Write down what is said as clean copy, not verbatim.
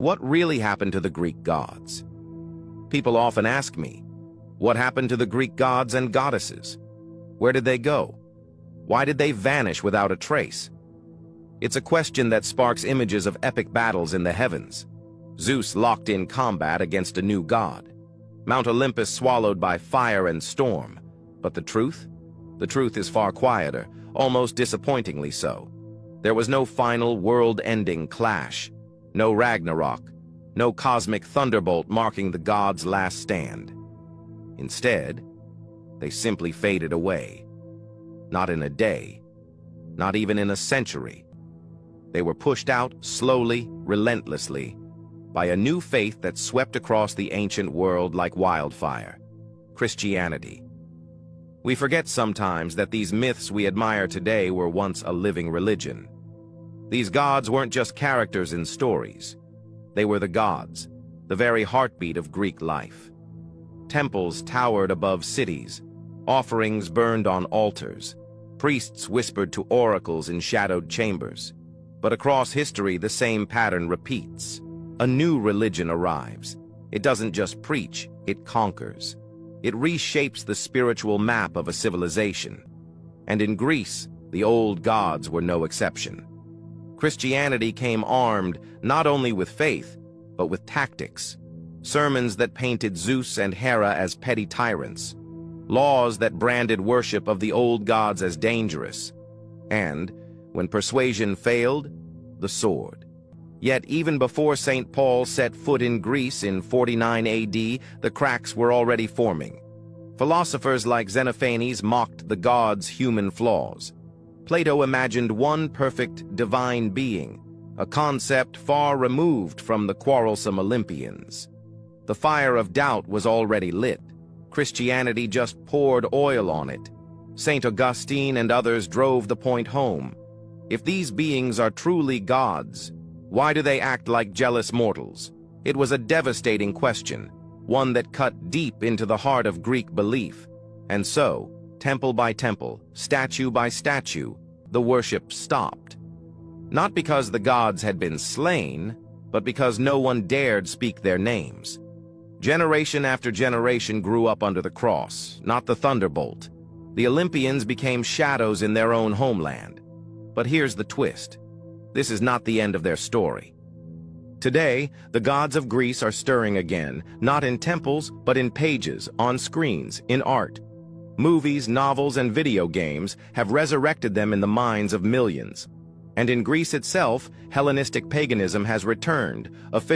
What really happened to the Greek gods? People often ask me, what happened to the Greek gods and goddesses? Where did they go? Why did they vanish without a trace? It's a question that sparks images of epic battles in the heavens. Zeus locked in combat against a new god. Mount Olympus swallowed by fire and storm. But the truth? The truth is far quieter, almost disappointingly so. There was no final world-ending clash, no Ragnarok, no cosmic thunderbolt marking the gods' last stand. Instead, they simply faded away. Not in a day, not even in a century. They were pushed out slowly, relentlessly, by a new faith that swept across the ancient world like wildfire: Christianity. We forget sometimes that these myths we admire today were once a living religion. These gods weren't just characters in stories. They were the gods, the very heartbeat of Greek life. Temples towered above cities, offerings burned on altars, priests whispered to oracles in shadowed chambers. But across history, the same pattern repeats. A new religion arrives. It doesn't just preach, it conquers. It reshapes the spiritual map of a civilization. And in Greece, the old gods were no exception. Christianity came armed not only with faith, but with tactics. Sermons that painted Zeus and Hera as petty tyrants. Laws that branded worship of the old gods as dangerous. And, when persuasion failed, the sword. Yet even before St. Paul set foot in Greece in 49 AD, the cracks were already forming. Philosophers like Xenophanes mocked the gods' human flaws. Plato imagined one perfect divine being, a concept far removed from the quarrelsome Olympians. The fire of doubt was already lit. Christianity just poured oil on it. St. Augustine and others drove the point home. If these beings are truly gods, why do they act like jealous mortals? It was a devastating question, one that cut deep into the heart of Greek belief. And so, temple by temple, statue by statue, the worship stopped. Not because the gods had been slain, but because no one dared speak their names. Generation after generation grew up under the cross, not the thunderbolt. The Olympians became shadows in their own homeland. But here's the twist. This is not the end of their story. Today, the gods of Greece are stirring again, not in temples, but in pages, on screens, in art. Movies, novels, and video games have resurrected them in the minds of millions. And in Greece itself, Hellenistic paganism has returned, officially